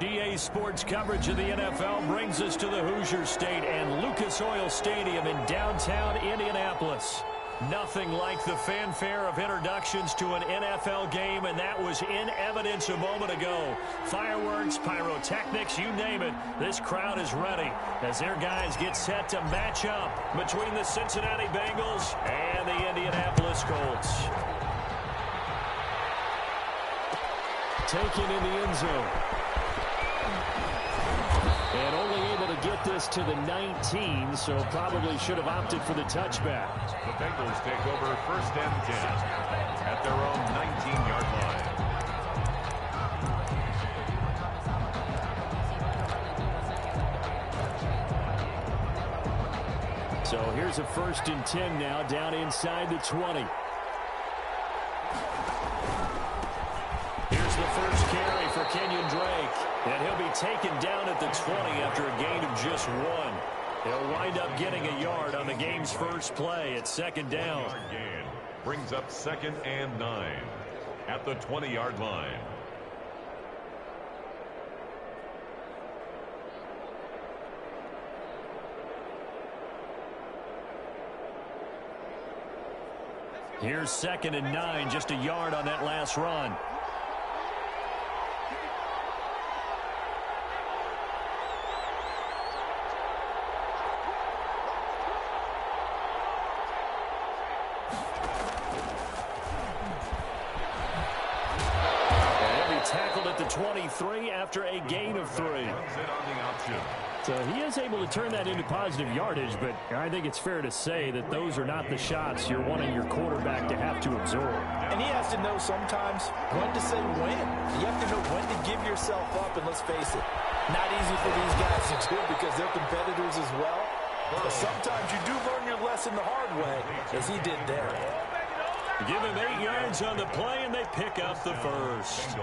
EA Sports coverage of the NFL brings us to the Hoosier State and Lucas Oil Stadium in downtown Indianapolis. Nothing like the fanfare of introductions to an NFL game, and that was in evidence a moment ago. Fireworks, pyrotechnics, you name it, this crowd is ready as their guys get set to match up between the Cincinnati Bengals and the Indianapolis Colts. Taken in the end zone. And only able to get this to the 19, so probably should have opted for the touchback. The Bengals take over 1st and 10 at their own 19-yard line. So here's a 1st and 10 now, down inside the 20. Here's the first carry for Kenyon Drake. And he'll be taken down at the 20 after a gain of just 1. He'll wind up getting a yard on the game's first play at 2nd down. Gain brings up 2nd and 9 at the 20-yard line. Here's 2nd and 9, just a yard on that last run. Tackled at the 23 after a gain of 3. So he is able to turn that into positive yardage, but I think it's fair to say that those are not the shots you're wanting your quarterback to have to absorb. And he has to know sometimes when to say when. You have to know when to give yourself up, and let's face it, not easy for these guys to do because they're competitors as well. But sometimes you do learn your lesson the hard way, as he did there. Give him 8 yards on the play, and they pick up the first.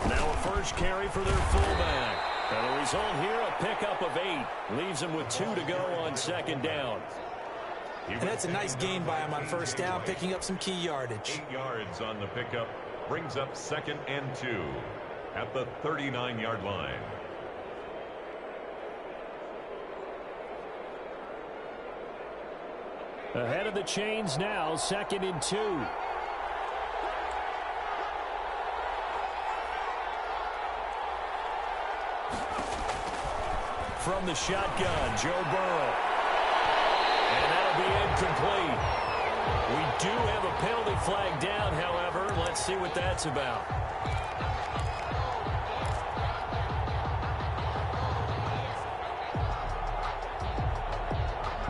Now a first carry for their fullback. And the result here, a pickup of 8. Leaves them with 2 to go on 2nd down. And that's a nice gain by him on 1st down, picking up some key yardage. 8 yards on the pickup brings up 2nd and 2 at the 39-yard line. Ahead of the chains now, 2nd and 2. From the shotgun, Joe Burrow. And that'll be incomplete. We do have a penalty flag down, however. Let's see what that's about.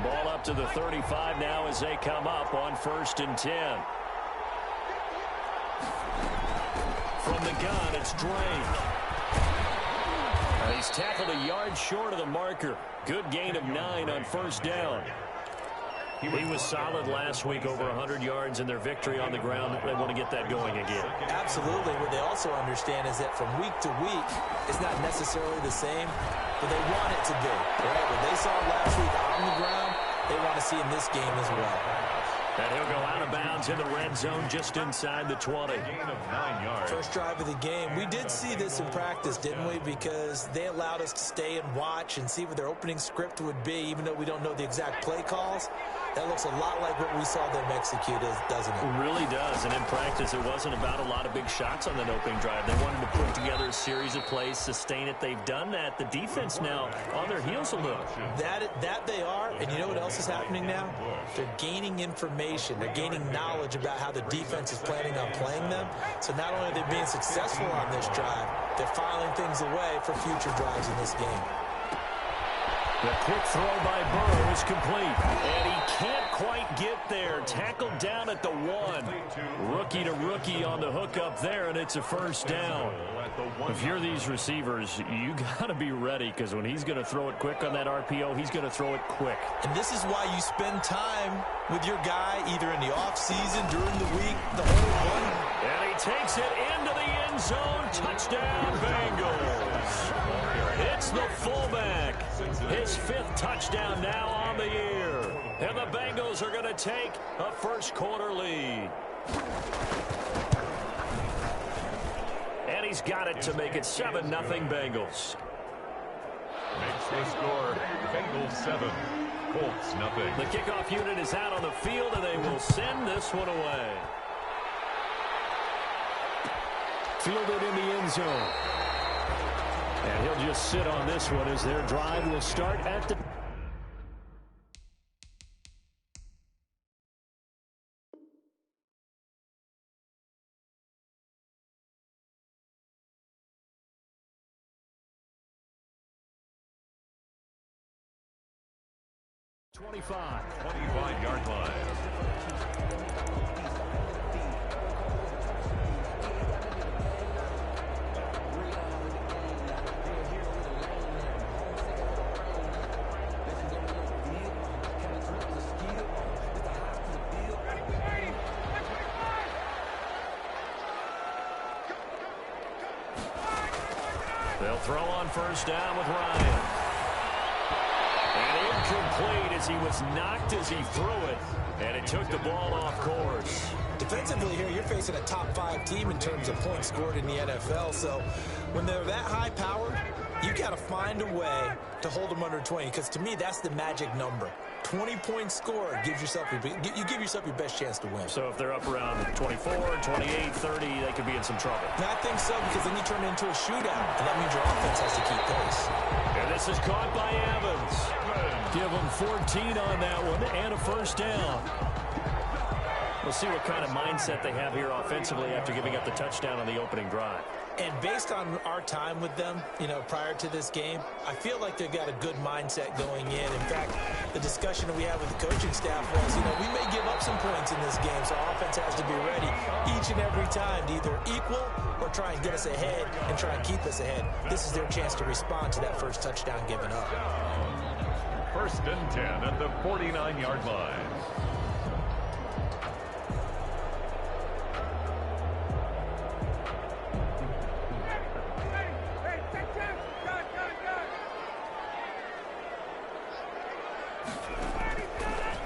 Ball up to the 35 now as they come up on 1st and 10. From the gun, it's Drake. He's tackled a yard short of the marker. Good gain of 9 on 1st down. He was solid last week, over 100 yards in their victory on the ground. They want to get that going again. Absolutely. What they also understand is that from week to week, it's not necessarily the same, but they want it to be. Right? What they saw last week on the ground, they want to see in this game as well. And he'll go out of bounds in the red zone just inside the 20. Gain of 9 yards. First drive of the game. We did see this in practice, didn't we? Because they allowed us to stay and watch and see what their opening script would be, even though we don't know the exact play calls. That looks a lot like what we saw them execute, doesn't it? It really does. And in practice, it wasn't about a lot of big shots on that opening drive. They wanted to put together a series of plays, sustain it. They've done that. The defense now on their heels a little. That they are. And you know what else is happening now? They're gaining information. They're gaining knowledge about how the defense is planning on playing them. So not only are they being successful on this drive, they're filing things away for future drives in this game. The quick throw by Burrow is complete. And he can't quite get there. Tackled down at the 1. Rookie to rookie on the hook up there, and it's a 1st down. If you're these receivers, you got to be ready, because when he's going to throw it quick on that RPO, he's going to throw it quick. And this is why you spend time with your guy either in the offseason, during the week, the whole one. And he takes it into the end zone. Touchdown, Bengals. It's the fullback. His 5th touchdown now on the year. And the Bengals Bengals are going to take a first-quarter lead. And he's got it to make it 7-0 Bengals. Makes the score Bengals 7, Colts nothing. The kickoff unit is out on the field, and they will send this one away. Fielded in the end zone. And he'll just sit on this one as their drive will start at the... Twenty-five-yard line. They'll throw on first down with Ryan. And incomplete as he was knocked as he threw it. And it took the ball off course. Defensively here, you're facing a top-5 team in terms of points scored in the NFL. So when they're that high-powered, you got to find a way to hold them under 20. Because to me, that's the magic number. 20 points scored gives yourself you give yourself your best chance to win. So if they're up around 24, 28, 30, they could be in some trouble. And I think so, because then you turn it into a shootout, and that means your offense has to keep pace. And this is caught by Evans. Give them 14 on that one and a first down. We'll see what kind of mindset they have here offensively after giving up the touchdown on the opening drive. And based on our time with them, prior to this game, I feel like they've got a good mindset going in. In fact, the discussion that we had with the coaching staff was, we may give up some points in this game, so our offense has to be ready each and every time to either equal or try and get us ahead and try and keep us ahead. This is their chance to respond to that first touchdown given up. First and 10 at the 49-yard line.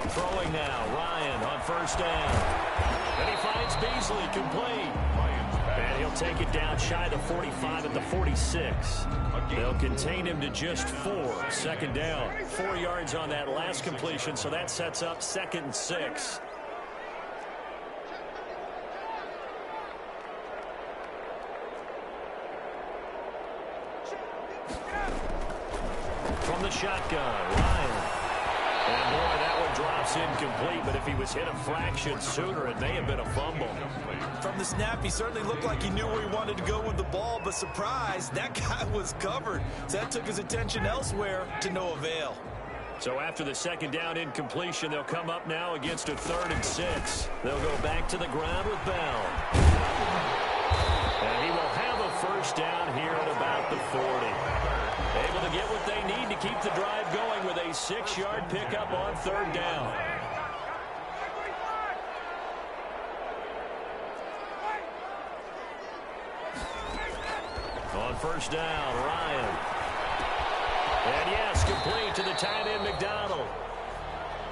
Throwing now, Ryan on first down. And he finds Beasley complete. And he'll take it down shy of the 45 at the 46. They'll contain him to just 4. Second down. 4 yards on that last completion, so that sets up 2nd and 6. From the shotgun, Ryan. And boy, that one drops incomplete, but if he was hit a fraction sooner, it may have been a fumble. From the snap, he certainly looked like he knew where he wanted to go with the ball, but surprise, that guy was covered. So that took his attention elsewhere to no avail. So after the second down incompletion, they'll come up now against a 3rd and 6. They'll go back to the ground with Bell. And he will have a first down here at about the 40. Able to get what they need to keep the drive going with a 6-yard pickup on 3rd down. On first down, Ryan. And yes, complete to the tight end, McDonald.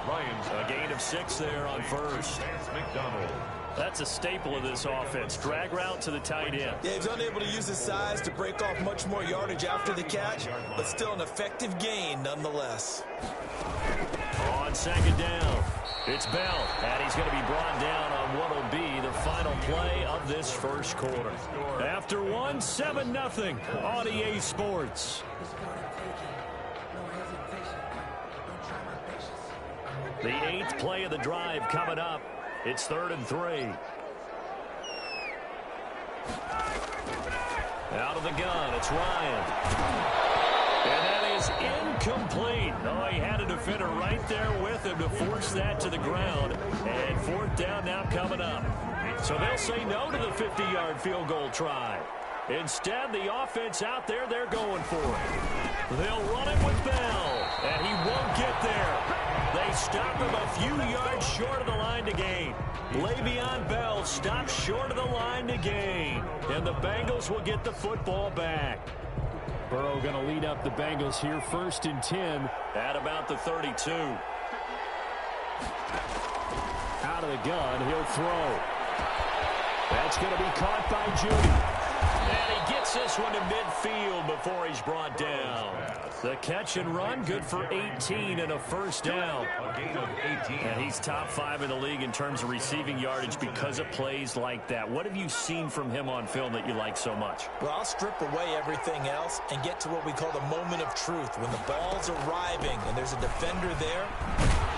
Ryan's a gain of 6 there on first. McDonald. That's a staple of this offense. Drag route to the tight end. Yeah, he's unable to use his size to break off much more yardage after the catch, but still an effective gain nonetheless. On second down, it's Bell, and he's going to be brought down on what will be the final play of this first quarter. After one, 7-0 on EA Sports. The 8th play of the drive coming up. It's 3rd and 3. Out of the gun, it's Ryan. And that is incomplete. Oh, he had a defender right there with him to force that to the ground. And 4th down now coming up. So they'll say no to the 50-yard field goal try. Instead, the offense out there, they're going for it. They'll run it with Bell, and he won't get there. They stop him a few yards short of the line to gain. Le'Veon Bell stops short of the line to gain. And the Bengals will get the football back. Burrow going to lead up the Bengals here 1st and 10 at about the 32. out of the gun. He'll throw. That's going to be caught by Judy. And he gets this one to midfield before he's brought down. The catch and run, good for 18 and a first down. A gain of 18. And he's top 5 in the league in terms of receiving yardage because of plays like that. What have you seen from him on film that you like so much? Well, I'll strip away everything else and get to what we call the moment of truth. When the ball's arriving and there's a defender there,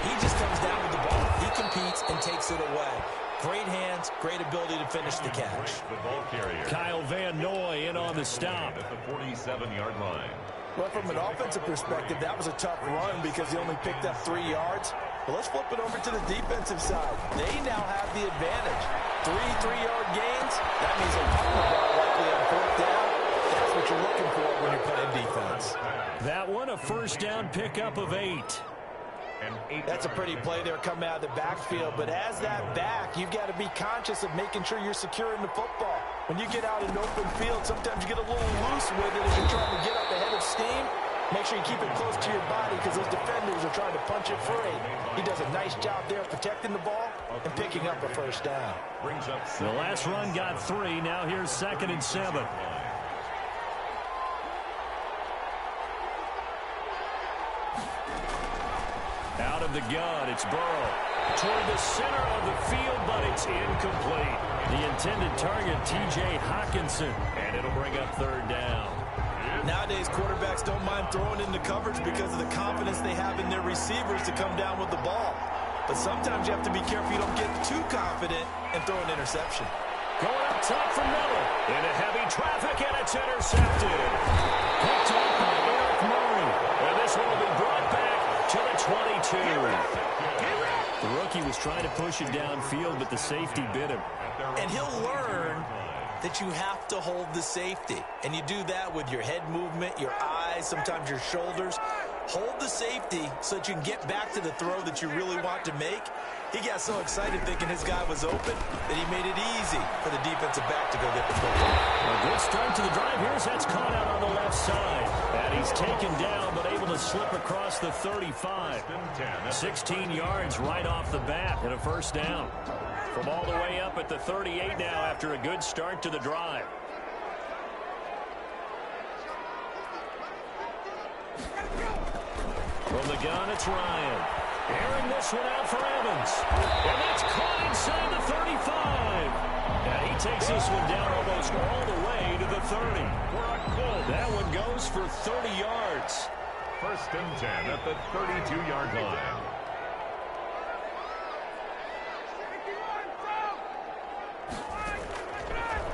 he just comes down with the ball. He competes and takes it away. Great hands, great ability to finish the catch. The ball carrier. Kyle Van Noy in on the stop. At the 47-yard line. Well, from an offensive perspective, that was a tough run because he only picked up 3 yards. But let's flip it over to the defensive side. They now have the advantage. 3 3-yard gains. That means they're putting the ball likely on 4th down. That's what you're looking for when you're playing defense. That one, a first down pickup of 8. That's a pretty play there coming out of the backfield. But as that back, you've got to be conscious of making sure you're securing the football. When you get out in open field, sometimes you get a little loose with it as you're trying to get up ahead of steam. Make sure you keep it close to your body because those defenders are trying to punch it free. He does a nice job there protecting the ball and picking up a first down. The last run got 3. Now here's 2nd and 7. Out of the gun, it's Burrow. Toward the center of the field, but it's incomplete. The intended target, T.J. Hockenson, and it'll bring up 3rd down. Nowadays, quarterbacks don't mind throwing into coverage because of the confidence they have in their receivers to come down with the ball. But sometimes you have to be careful you don't get too confident and throw an interception. Going up top for Miller. Into heavy traffic, and it's intercepted. Picked up by Eric Murray. And this one will be brought back to the 22. The rookie was trying to push it downfield, but the safety bit him. And he'll learn that you have to hold the safety. And you do that with your head movement, your eyes, sometimes your shoulders. Hold the safety so that you can get back to the throw that you really want to make. He got so excited thinking his guy was open that he made it easy for the defensive back to go get the football. A good start to the drive. Here's that's caught out on the left side. And he's taken down, but able to slip across the 35. 16 yards right off the bat and a first down. From all the way up at the 38 now after a good start to the drive. From the gun, it's Ryan. Airing this one out for Evans. And that's caught inside the 35. And he takes this one down almost all the way to the 30. That one goes for 30 yards. 1st and 10 at the 32-yard line.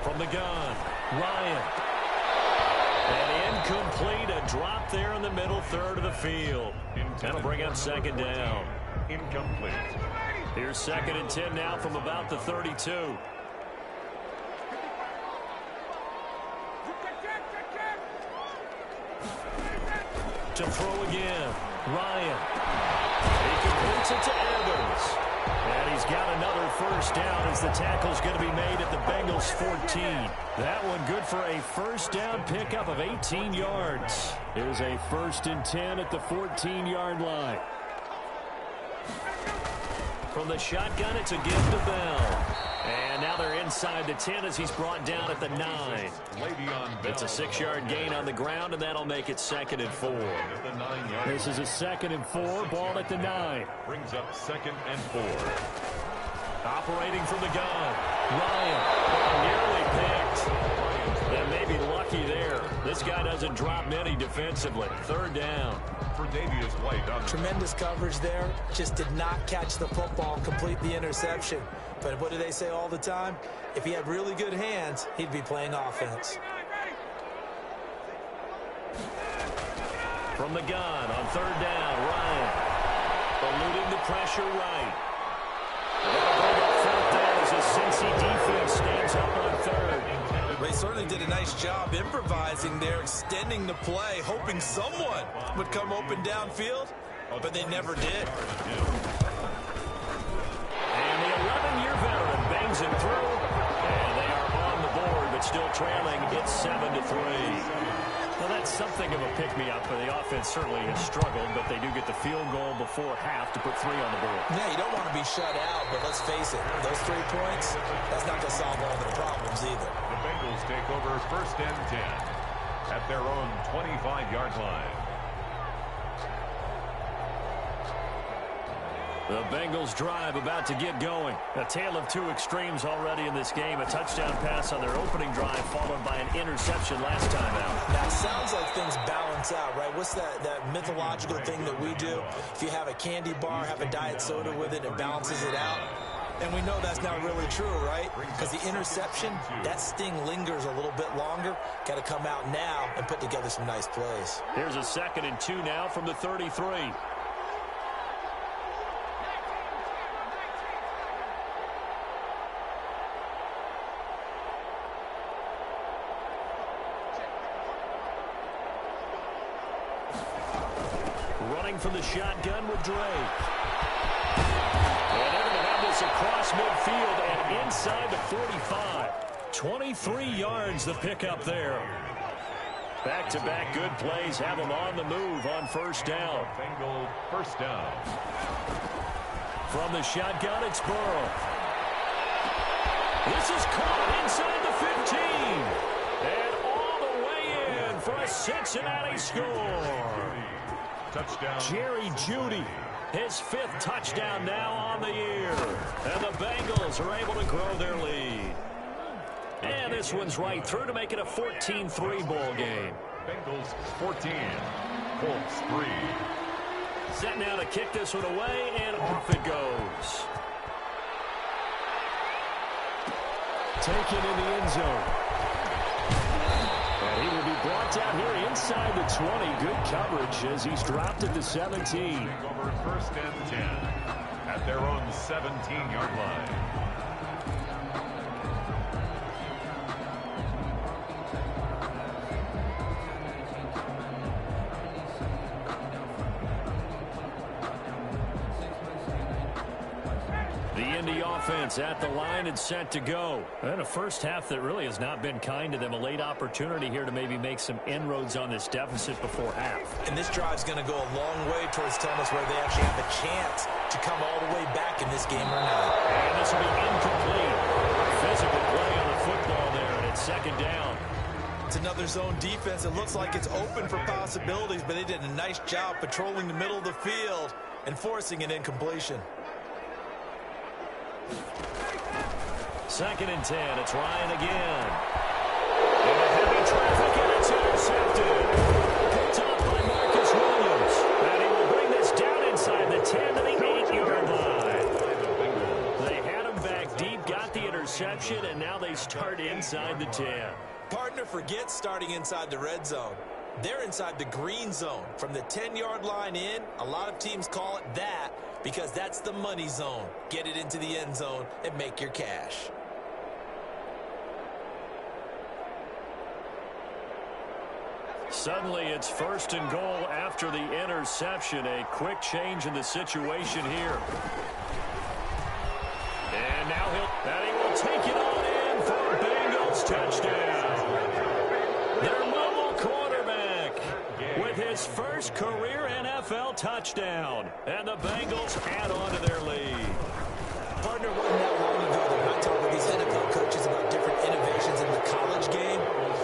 From the gun, Ryan. And incomplete, a drop there in the middle third of the field. That'll bring up 2nd down. Incomplete. Here's 2nd and 10 now from about the 32. To throw again, Ryan. He completes it to Evans. And he's got another first down as the tackle's going to be made at the Bengals 14. That one good for a first down pickup of 18 yards. Here's a 1st and 10 at the 14-yard line. From the shotgun, it's a give to Bell. And now they're inside the 10 as he's brought down at the 9. It's a 6-yard gain on the ground, and that'll make it 2nd and 4. This is a 2nd and 4, ball at the 9. Brings up 2nd and 4. Operating from the gun, Ryan. Nearly picked. And maybe lucky there. This guy doesn't drop many defensively. 3rd down. For Davius White. Tremendous coverage there. Just did not catch the football, complete the interception. But what do they say all the time? If he had really good hands, he'd be playing offense. From the gun on 3rd down, Ryan. Eluding the pressure right. That'll bring up 4th down as the Cincy defense stands up on 3rd. They certainly did a nice job improvising there, extending the play, hoping someone would come open downfield, but they never did. And the 11-year veteran bangs him through, and they are on the board, but still trailing. It's 7-3. Well, that's something of a pick pick-me-up, but the offense certainly has struggled, but they do get the field goal before half to put 3 on the board. Yeah, you don't want to be shut out, but let's face it, those 3 points, that's not going to solve all their problems either. The Bengals take over 1st and 10 at their own 25-yard line. The Bengals drive about to get going. A tale of 2 extremes already in this game. A touchdown pass on their opening drive followed by an interception last time out. Now, it sounds like things balance out, right? What's that mythological thing that we do? If you have a candy bar, have a diet soda with it, it balances it out. And we know that's not really true, right? Because the interception, that sting lingers a little bit longer. Got to come out now and put together some nice plays. Here's a 2nd and 2 now from the 33. Running from the shotgun with Dre. And they're going to have this across midfield and inside the 45. 23 yards the pickup there. Back-to-back good plays have them on the move on 1st down. Bengal 1st down. From the shotgun, it's Burrow. This is caught inside the 15. And all the way in for a Cincinnati score. Touchdown. Jerry Jeudy, his 5th touchdown now on the year. And the Bengals are able to grow their lead. And this one's right through to make it a 14-3 ball game. Bengals 14, Colts 3. Set now to kick this one away, and off it goes. Taken in the end zone. And he will be brought down here inside the 20. Good coverage as he's dropped at the 17. Take over 1st and 10 at their own 17-yard line. The Indy offense at the line and set to go. And a first half that really has not been kind to them. A late opportunity here to maybe make some inroads on this deficit before half. And this drive's going to go a long way towards telling us whether they actually have a chance to come all the way back in this game or not. And this will be incomplete. Physical play on the football there, and it's 2nd down. It's another zone defense. It looks like it's open for possibilities, but they did a nice job patrolling the middle of the field and forcing an incompletion. 2nd and 10. It's Ryan again. And heavy traffic, and it's intercepted. Picked up by Marcus Williams. And he will bring this down inside the 10 to the 8-yard line. They had him back deep, got the interception, and now they start inside the 10. Partner, forget starting inside the red zone. They're inside the green zone. From the 10-yard line in, a lot of teams call it that because that's the money zone. Get it into the end zone and make your cash. Suddenly it's 1st and goal after the interception. A quick change in the situation here. And now he will take it on in for a Bengals touchdown. Their mobile quarterback with his first career NFL touchdown. And the Bengals add on to their lead. Partner, wasn't that long ago that when I talk with these NFL coaches about different innovations in the college game,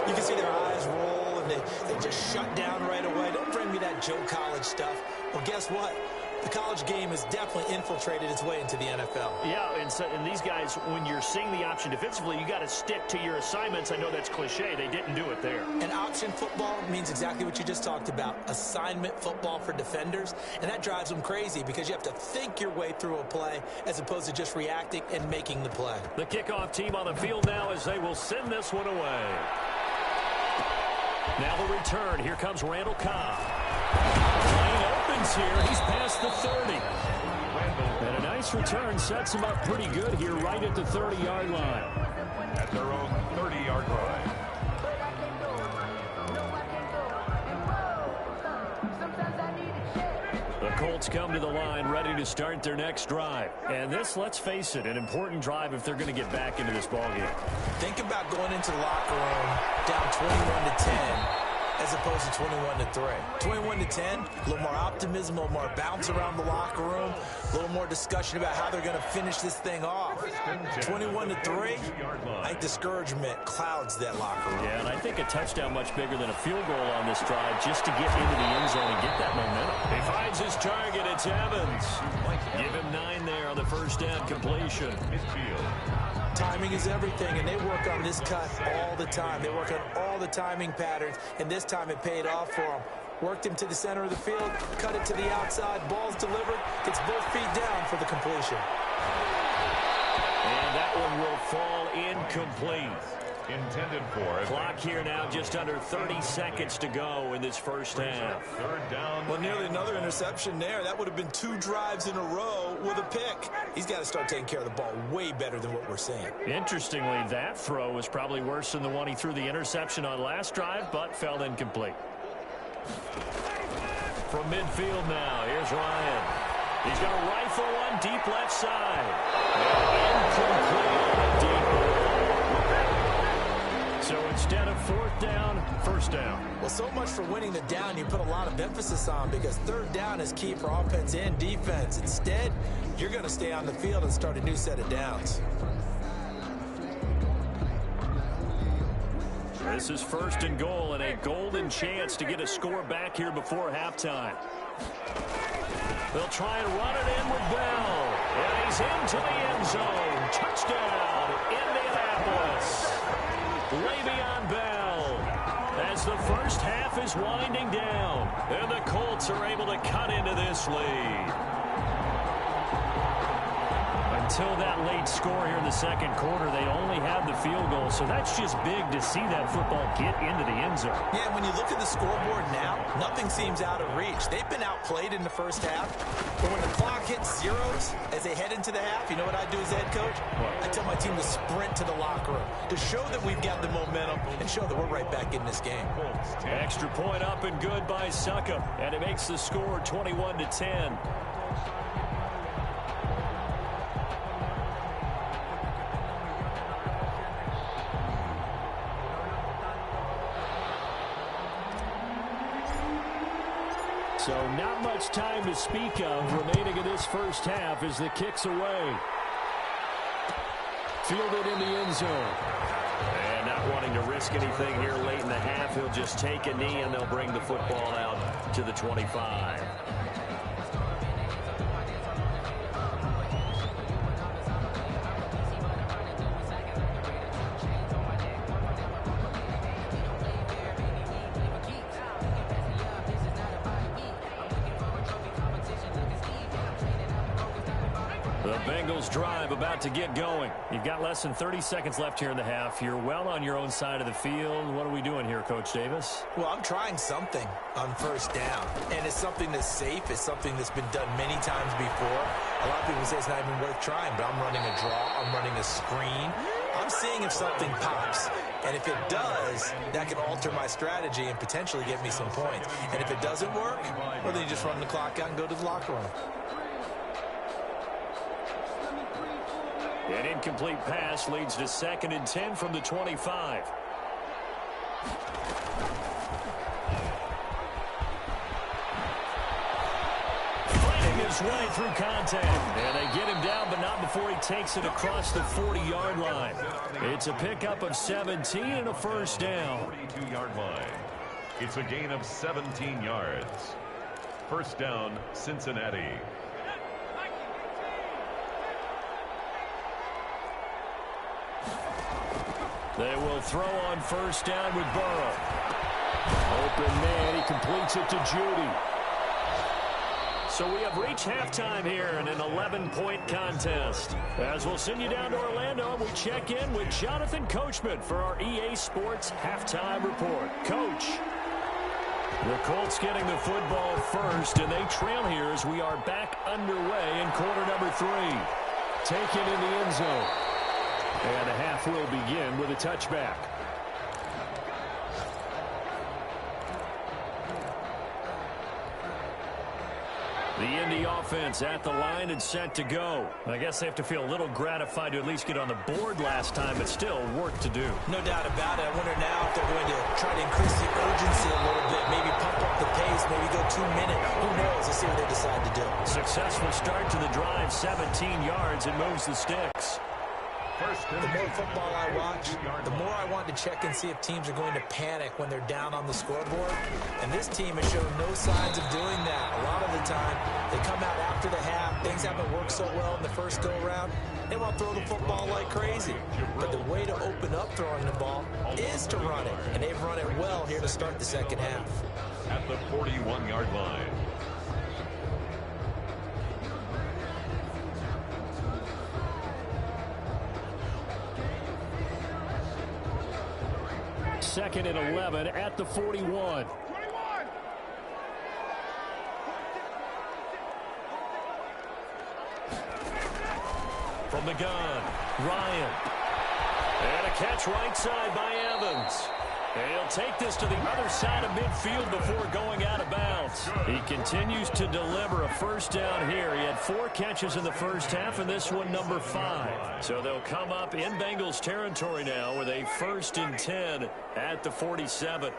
you can see their eyes roll and they just shut down right away. Don't bring me that Joe College stuff. Well, guess what? The college game has definitely infiltrated its way into the NFL. Yeah, and these guys, when you're seeing the option defensively, you got to stick to your assignments. I know that's cliche. They didn't do it there. And option football means exactly what you just talked about, assignment football for defenders. And that drives them crazy because you have to think your way through a play as opposed to just reacting and making the play. The kickoff team on the field now as they will send this one away. Now the return. Here comes Randall Cobb. Lane opens here. He's past the 30. And a nice return sets him up pretty good here right at the 30-yard line. At their own 30-yard line. The Colts come to the line ready to start their next drive. And this, let's face it, an important drive if they're going to get back into this ballgame. Think about going into the locker room down 21-10 as opposed to 21-3. 21-10, a little more optimism, a little more bounce around the locker room, a little more discussion about how they're going to finish this thing off. 21-3, I think discouragement clouds that locker room. Yeah, and I think a touchdown much bigger than a field goal on this drive just to get into the end zone and get that momentum. He finds his target. It's Evans. Give him 9 there on the first down completion. Timing is everything, and they work on this cut all the time. They work on all the timing patterns, and this time it paid off for them. Worked him to the center of the field, cut it to the outside, ball's delivered, gets both feet down for the completion. And that one will fall incomplete. Intended for it. Clock here now, just under 30 seconds to go in this first half. Third down. Well, nearly another interception there. That would have been 2 drives in a row with a pick. He's got to start taking care of the ball way better than what we're seeing. Interestingly, that throw was probably worse than the one he threw the interception on last drive, but fell incomplete. From midfield now, here's Ryan. He's going to rifle one deep left side. Incomplete deep. So instead of fourth down, first down. Well, so much for winning the down you put a lot of emphasis on, because third down is key for offense and defense. Instead, you're going to stay on the field and start a new set of downs. This is first and goal, and a golden chance to get a score back here before halftime. They'll try and run it in with Bell. And he's into the end zone. Touchdown, Indianapolis. Le'Veon Bell, as the first half is winding down, and the Colts are able to cut into this lead. Until that late score here in the second quarter, they only had the field goal, so that's just big to see that football get into the end zone. Yeah, when you look at the scoreboard now, nothing seems out of reach. They've been outplayed in the first half, but when the clock hits zeros as they head into the half, you know what I do as head coach? I tell my team to sprint to the locker room to show that we've got the momentum and show that we're right back in this game. Extra point up and good by Succop, and it makes the score 21-10. So not much time to speak of remaining in this first half as the kick's away. Fielded in the end zone. And not wanting to risk anything here late in the half, he'll just take a knee and they'll bring the football out to the 25. Bengals drive about to get going. You've got less than 30 seconds left here in the half. You're well on your own side of the field. What are we doing here, Coach Davis? Well, I'm trying something on first down, and it's something that's safe. It's something that's been done many times before. A lot of people say it's not even worth trying, but I'm running a draw. I'm running a screen. I'm seeing if something pops, and if it does, that can alter my strategy and potentially get me some points. And if it doesn't work, well, then you just run the clock out and go to the locker room. An incomplete pass leads to 2nd and 10 from the 25. Fighting his way through contact. And they get him down, but not before he takes it across the 40-yard line. It's a pickup of 17 and a first down. 42-yard line. It's a gain of 17 yards. First down, Cincinnati. They will throw on first down with Burrow. Open man, he completes it to Judy. So we have reached halftime here in an 11-point contest. As we'll send you down to Orlando, we check in with Jonathan Coachman for our EA Sports Halftime Report. Coach. The Colts getting the football first, and they trail here as we are back underway in quarter number 3. Taken in the end zone. And the half will begin with a touchback. The Indy offense at the line and set to go. I guess they have to feel a little gratified to at least get on the board last time, but still work to do. No doubt about it. I wonder now if they're going to try to increase the urgency a little bit, maybe pump up the pace, maybe go 2 minutes. Who knows? Let's see what they decide to do. Successful start to the drive, 17 yards, and moves the sticks. The more football I watch, the more I want to check and see if teams are going to panic when they're down on the scoreboard. And this team has shown no signs of doing that. A lot of the time, they come out after the half. Things haven't worked so well in the first go-around. They want to throw the football like crazy. But the way to open up throwing the ball is to run it. And they've run it well here to start the second half. At the 41-yard line. Second and 11 at the 41. From the gun, Ryan. And a catch right side by Evans. And he'll take this to the other side of midfield before going out of bounds. He continues to deliver a first down here. He had 4 catches in the first half, and this one number 5. So they'll come up in Bengals territory now with a 1st and 10 at the 47.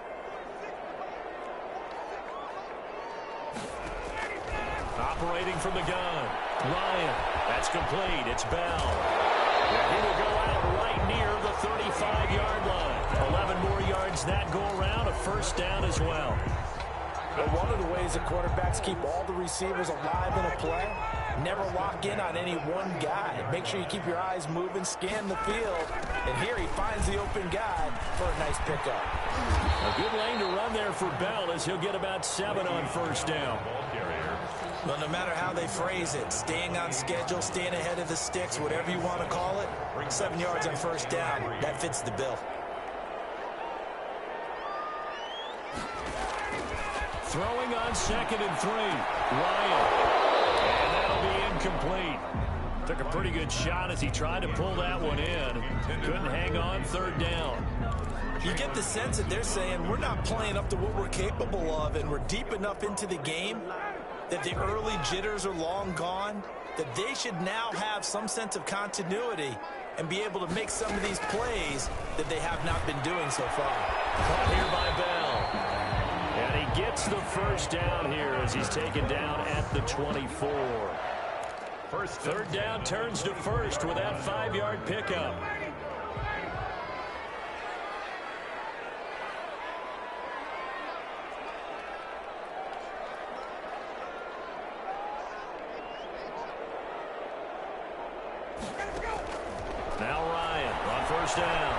Operating from the gun, Ryan. That's complete. It's Bell. And he will go out right near the 35-yard line. 11 more yards that go around, a first down as well. But one of the ways that quarterbacks keep all the receivers alive in a play, never lock in on any one guy. Make sure you keep your eyes moving, scan the field, and here he finds the open guy for a nice pickup. A good lane to run there for Bell as he'll get about 7 on first down. Well, no matter how they phrase it, staying on schedule, staying ahead of the sticks, whatever you want to call it, 7 yards on first down, that fits the bill. Throwing on 2nd and 3, Ryan. And that'll be incomplete. Took a pretty good shot as he tried to pull that one in. Couldn't hang on, 3rd down. You get the sense that they're saying we're not playing up to what we're capable of, and we're deep enough into the game that the early jitters are long gone, that they should now have some sense of continuity and be able to make some of these plays that they have not been doing so far. Caught here by Bell. And he gets the first down here as he's taken down at the 24. 3rd down turns to first with that 5-yard pickup. Now Ryan on first down.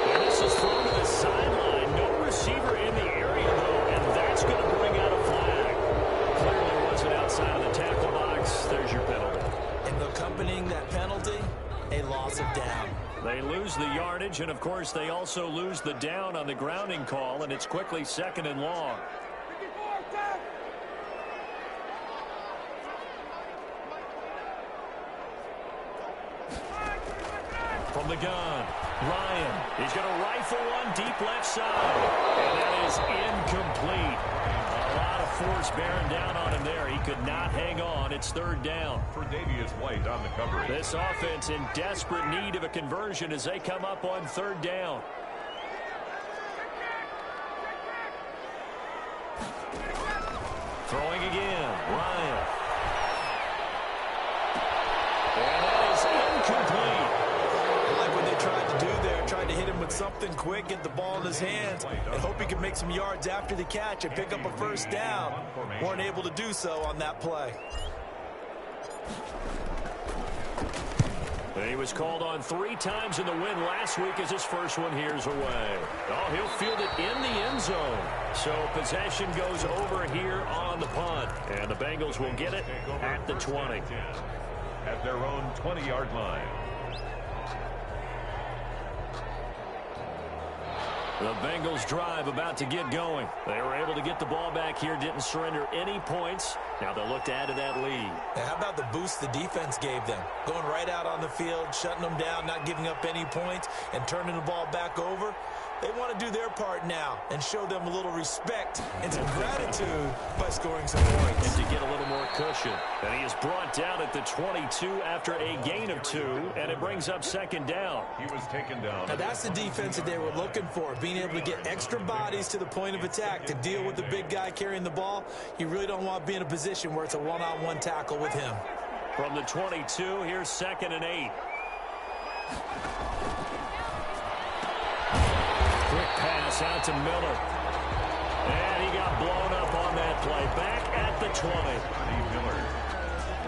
And this is thrown to the sideline. No receiver in the area, though, and that's going to bring out a flag. Clearly wasn't outside of the tackle box. There's your penalty. And accompanying that penalty, a loss of down. They lose the yardage, and, of course, they also lose the down on the grounding call, and it's quickly 2nd and long. From the gun, Ryan. He's going to rifle one deep left side. And that is incomplete. A lot of force bearing down on him there. He could not hang on. It's 3rd down. For Davius White on the coverage. This offense in desperate need of a conversion as they come up on 3rd down. Throwing again, Ryan. And that is incomplete. Like what they tried to do there, tried to hit him with something quick, get the ball in his hands, and hope he can make some yards after the catch and pick up a first down. Weren't able to do so on that play. He was called on 3 times in the win last week as his first one here's away. Oh, he'll field it in the end zone. So possession goes over here on the punt. And the Bengals will get it at the 20. At their own 20-yard line. The Bengals drive about to get going. They were able to get the ball back here, didn't surrender any points. Now they'll look to add to that lead. And how about the boost the defense gave them? Going right out on the field, shutting them down, not giving up any points, and turning the ball back over. They want to do their part now and show them a little respect and some gratitude by scoring some points. And to get a little more cushion. And he is brought down at the 22 after a gain of 2, and it brings up second down. He was taken down. Now that's the defense that they were looking for, being able to get extra bodies to the point of attack to deal with the big guy carrying the ball. You really don't want to be in a position where it's a one-on-one tackle with him. From the 22, here's 2nd and 8. Quick pass out to Miller. And he got blown up on that play. Back at the 20. Miller.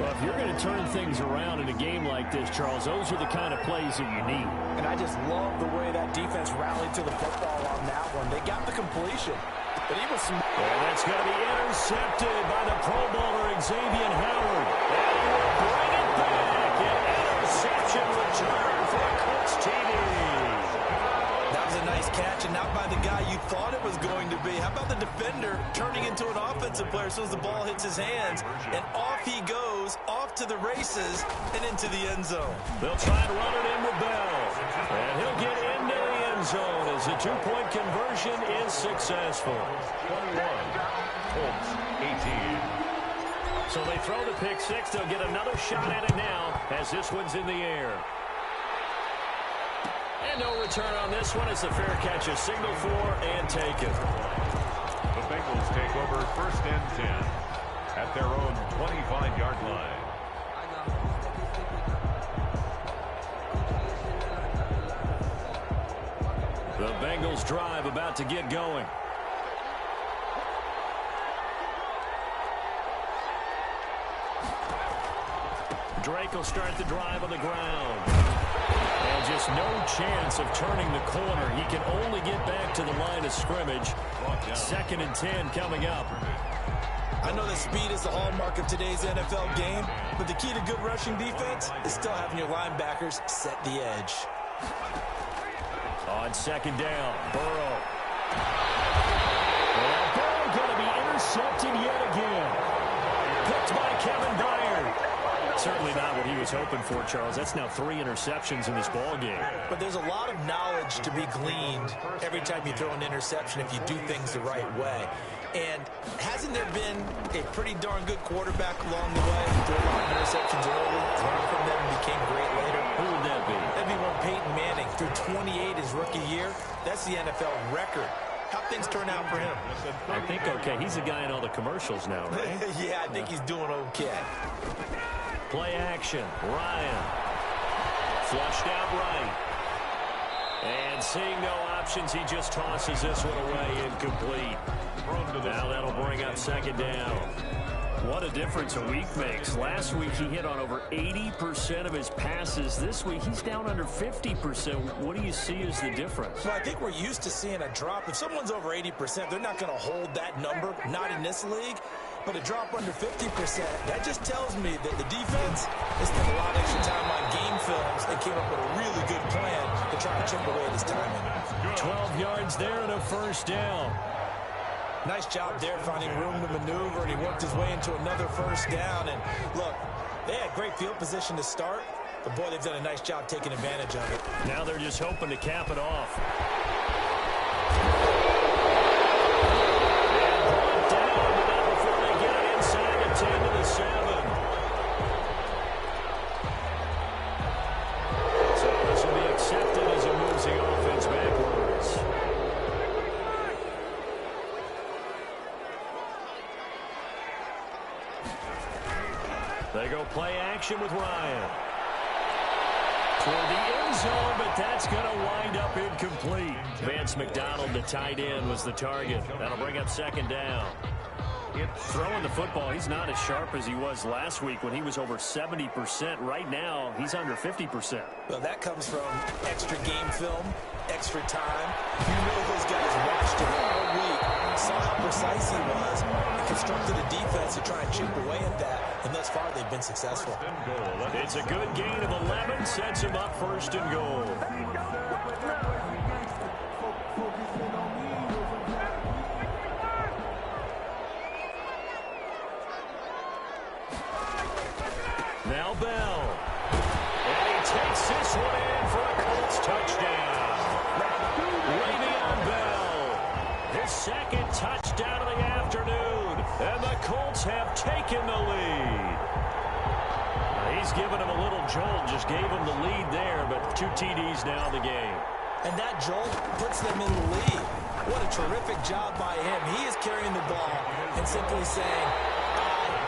Well, if you're going to turn things around in a game like this, Charles, those are the kind of plays that you need. And I just love the way that defense rallied to the football on that one. They got the completion, but he was smart. And that's going to be intercepted by the Pro Bowler, Xavier Howard. And he will bring it back. An interception return for a Colts TD. That was a nice catch, and not by the guy you thought it was going to be. How about the defender turning into an offensive player as soon as the ball hits his hands, and off he goes, off to the races, and into the end zone. They'll try and run it in with Bell. And he'll get into the end zone as the two-point conversion is successful. 21. Colts 18. So they throw the pick six. They'll get another shot at it now as this one's in the air. And no return on this one as the fair catch is signaled for and taken. The Bengals take over 1st and 10 at their own 25-yard line. The Bengals drive about to get going. Drake will start the drive on the ground. And just no chance of turning the corner. He can only get back to the line of scrimmage. 2nd and 10 coming up. I know that speed is the hallmark of today's NFL game, but the key to good rushing defense is still having your linebackers set the edge. On 2nd down, Burrow. And Burrow going to be intercepted yet again. Picked by Kevin Byard. Certainly not what he was hoping for, Charles. That's now 3 interceptions in this ball game. But there's a lot of knowledge to be gleaned every time you throw an interception if you do things the right way. And hasn't there been a pretty darn good quarterback along the way who threw a lot of interceptions early, learned from them, and became great later? Who would that be? That'd be one Peyton Manning. Threw 28 his rookie year. That's the NFL record. How'd things turn out for him? I think okay. He's the guy in all the commercials now, right? Yeah, I think he's doing okay. Play action. Ryan. Flushed out right. And seeing no options, he just tosses this one away incomplete. Now that'll bring up 2nd down. What a difference a week makes. Last week he hit on over 80% of his passes. This week he's down under 50%. What do you see as the difference? Well, I think we're used to seeing a drop. If someone's over 80%, they're not going to hold that number, not in this league. But a drop under 50%, that just tells me that the defense has spent a lot of extra time on game films and came up with a really good plan to try to chip away at his timing. 12 yards there and a 1st down. Nice job there finding room to maneuver, and he worked his way into another 1st down. And look, they had great field position to start, but boy, they've done a nice job taking advantage of it. Now they're just hoping to cap it off. They go play action with Ryan. Toward the end zone, but that's going to wind up incomplete. Vance McDonald, the tight end, was the target. That'll bring up 2nd down. Throwing the football, he's not as sharp as he was last week when he was over 70%. Right now, he's under 50%. Well, that comes from extra game film, extra time. You know those guys watched him all week, saw how precise he was, and constructed a defense to try and chip away at that. And thus far, they've been successful. It's a good gain of 11, sets him up 1st and goal. Now Bell. And he takes this one in for a Colts touchdown. Le'Veon His second touchdown of the afternoon. And the Colts have taken the lead. He's given him a little jolt, just gave him the lead there, but 2 TDs now in the game. And that jolt puts them in the lead. What a terrific job by him. He is carrying the ball and simply saying,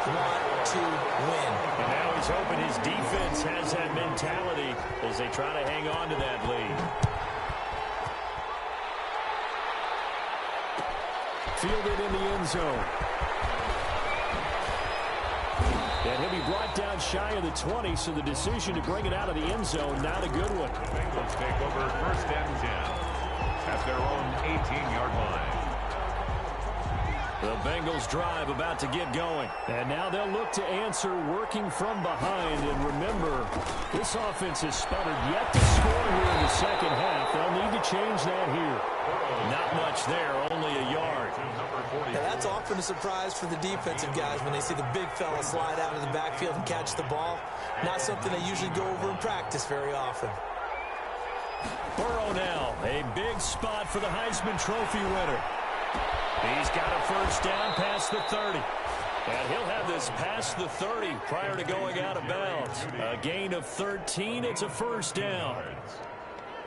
I want to win. And now he's hoping his defense has that mentality as they try to hang on to that lead. Fielded in the end zone. And he'll be brought down shy of the 20, so the decision to bring it out of the end zone, not a good one. The Bengals take over 1st and 10 at their own 18-yard line. The Bengals drive about to get going. And now they'll look to answer working from behind. And remember, this offense has sputtered yet to score here in the second half. They'll need to change that here. Not much there, only a yard. Now that's often a surprise for the defensive guys when they see the big fella slide out of the backfield and catch the ball. Not something they usually go over in practice very often. Burrow now, a big spot for the Heisman Trophy winner. He's got a first down past the 30. And he'll have this past the 30 prior to going out of bounds. A gain of 13, it's a first down.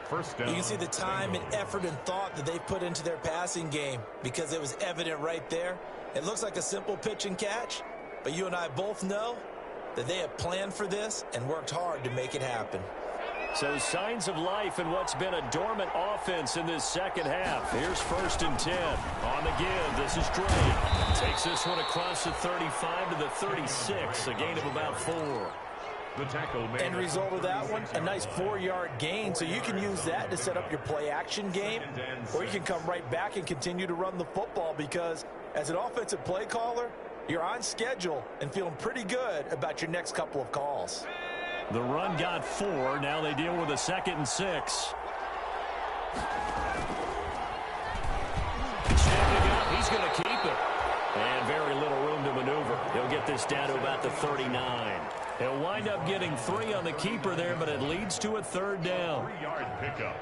First down. You can see the time and effort and thought that they've put into their passing game because it was evident right there. It looks like a simple pitch and catch, but you and I both know that they have planned for this and worked hard to make it happen. So signs of life in what's been a dormant offense in this second half. Here's 1st and 10. On the give, this is Drake. Takes this one across the 35 to the 36, a gain of about 4. The tackle made. End result of that one, a nice 4-yard gain. So you can use that to set up your play-action game, or you can come right back and continue to run the football because as an offensive play caller, you're on schedule and feeling pretty good about your next couple of calls. The run got 4. Now they deal with a 2nd and 6. Stepping up, he's going to keep it. And very little room to maneuver. He'll get this down to about the 39. He'll wind up getting 3 on the keeper there, but it leads to a 3rd down. 3-yard pickup.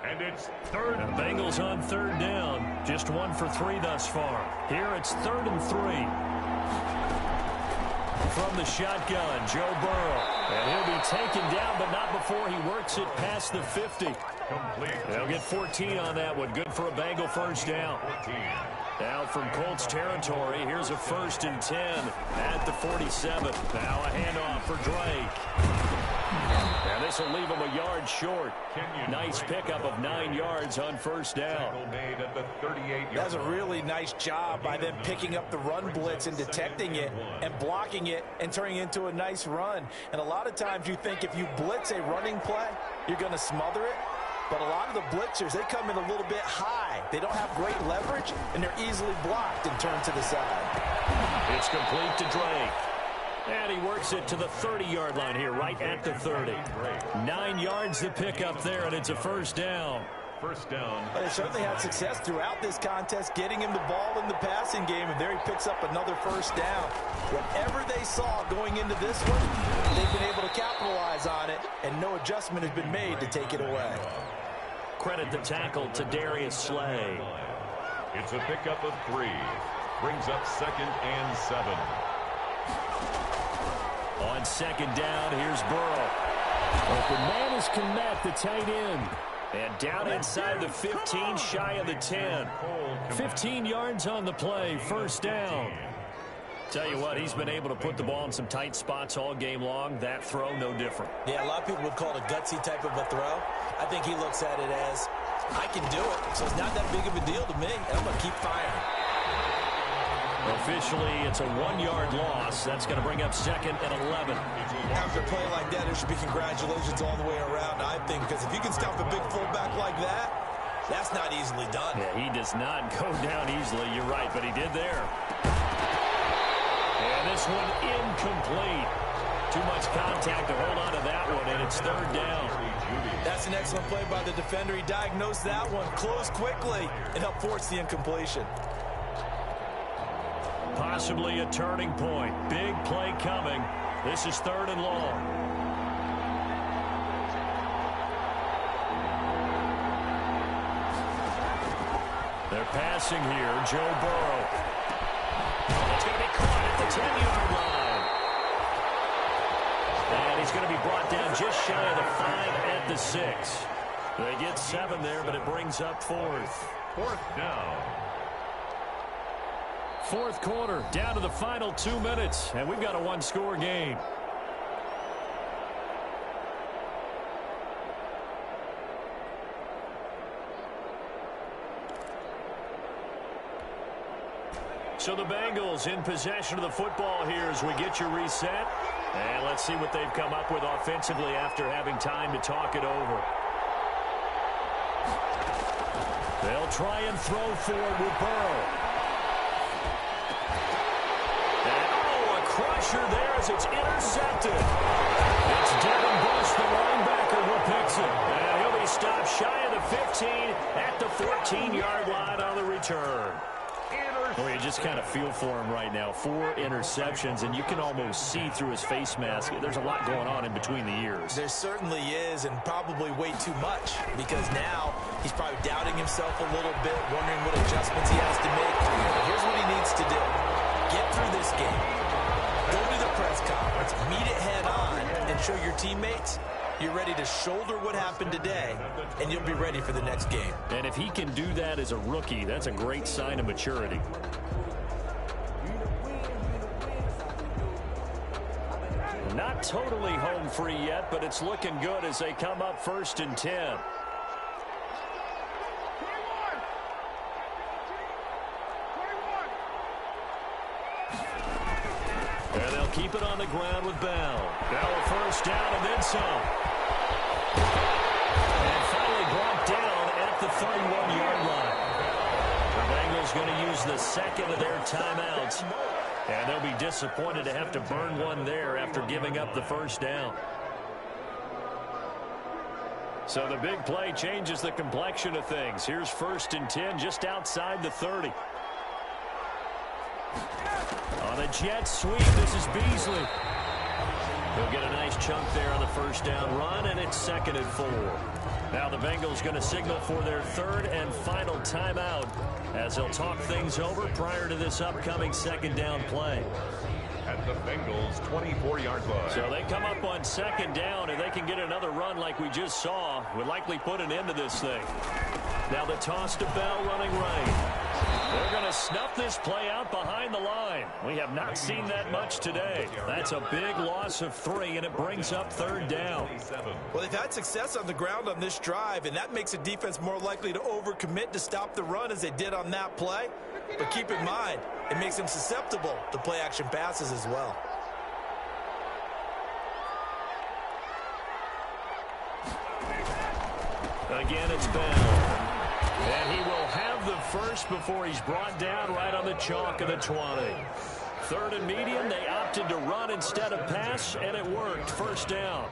And it's 3rd. The Bengals on 3rd down. Just 1 for 3 thus far. Here it's 3rd and 3. From the shotgun, Joe Burrow. And he'll be taken down, but not before he works it past the 50. Complete. They'll get 14 on that one. Good for a Bengal first down. 14. Now from Colts territory, here's a 1st and 10 at the 47. Now a handoff for Drake. And this will leave him a yard short. Nice pickup of 9 yards on 1st down. Made at the 38-yard. That's a really nice job by them picking up the run blitz and detecting it and blocking it and turning it into a nice run. And a lot of times you think if you blitz a running play, you're going to smother it. But a lot of the blitzers, they come in a little bit high. They don't have great leverage, and they're easily blocked and turned to the side. It's complete to Drake. And he works it to the 30-yard line here, right at the 30. 9 yards to pick up there, and it's a 1st down. First down. But they certainly had success throughout this contest, getting him the ball in the passing game, and there he picks up another 1st down. Whatever they saw going into this one, they've been able to capitalize on it, and no adjustment has been made to take it away. Credit the tackle to Darius Slay. It's a pickup of 3. Brings up 2nd and 7. On 2nd down, here's Burrow. Open man is Kmet, the tight end. And down inside the 15, shy of the 10. 15 yards on the play, 1st down. Tell you what, he's been able to put the ball in some tight spots all game long. That throw, no different. Yeah, a lot of people would call it a gutsy type of a throw. I think he looks at it as, I can do it, so it's not that big of a deal to me, and I'm going to keep firing. Officially, it's a 1-yard loss. That's going to bring up 2nd and 11. After a play like that, there should be congratulations all the way around, I think, because if you can stop a big fullback like that, that's not easily done. Yeah, he does not go down easily. You're right, but he did there. And this one incomplete. Too much contact to hold on to that one, and it's 3rd down. That's an excellent play by the defender. He diagnosed that one, closed quickly, and helped force the incompletion. Possibly a turning point. Big play coming. This is 3rd and long. They're passing here. Joe Burrow. It's going to be caught at the 10-yard line. And he's going to be brought down just shy of the 5 at the 6. They get 7 there, but it brings up 4th. 4th down. 4th quarter, down to the final 2 minutes, and we've got a one-score game. So the Bengals in possession of the football here as we get your reset. And let's see what they've come up with offensively after having time to talk it over. They'll try and throw forward with Burrow. And, a crusher there as it's intercepted. It's Devin Bush, the linebacker, who picks it. And he'll be stopped shy of the 15 at the 14-yard line on the return. Well, you just kind of feel for him right now. 4 interceptions, and you can almost see through his face mask. There's a lot going on in between the ears. There certainly is, and probably way too much, because now he's probably doubting himself a little bit, wondering what adjustments he has to make. Here's what he needs to do. Get through this game. Go to the press conference, meet it head on, and show your teammates you're ready to shoulder what happened today, and you'll be ready for the next game. And if he can do that as a rookie, that's a great sign of maturity. Not totally home free yet, but it's looking good as they come up 1st and 10. And they'll keep it on the ground with Bell. Bell a 1st down and then some. And finally brought down at the 31-yard line. The Bengals going to use the 2nd of their timeouts. And they'll be disappointed to have to burn one there after giving up the 1st down. So the big play changes the complexion of things. Here's 1st and 10 just outside the 30. On a jet sweep, this is Beasley. He'll get a nice chunk there on the 1st down run, and it's 2nd and 4. Now the Bengals going to signal for their 3rd and final timeout as they'll talk things over prior to this upcoming 2nd down play. At the Bengals' 24-yard line. So they come up on 2nd down, and they can get another run like we just saw. Would likely put an end to this thing. Now the toss to Bell running right. They're going to snuff this play out behind the line. We have not seen that much today. That's a big loss of 3, and it brings up 3rd down. Well, they've had success on the ground on this drive, and that makes a defense more likely to overcommit to stop the run as they did on that play. But keep in mind, it makes them susceptible to play-action passes as well. Again, it's Bell. And he will have the 1st before he's brought down right on the chalk of the 20. 3rd and medium, they opted to run instead of pass, and it worked. 1st down.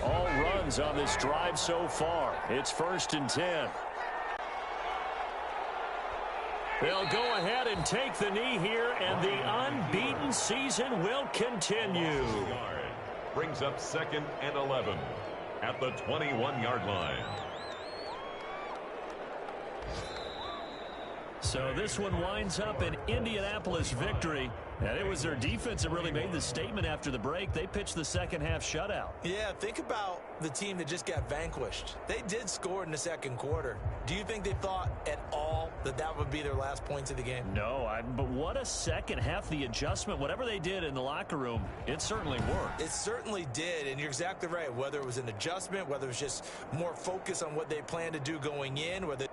All runs on this drive so far. It's 1st and 10. They'll go ahead and take the knee here, and the unbeaten season will continue. Brings up 2nd and 11 at the 21-yard line. So this one winds up an Indianapolis victory. And it was their defense that really made the statement after the break. They pitched the 2nd half shutout. Yeah, think about the team that just got vanquished. They did score in the 2nd quarter. Do you think they thought at all that that would be their last points of the game? No, but what a 2nd half. The adjustment, whatever they did in the locker room, it certainly worked. It certainly did, and you're exactly right. Whether it was an adjustment, whether it was just more focus on what they planned to do going in, whether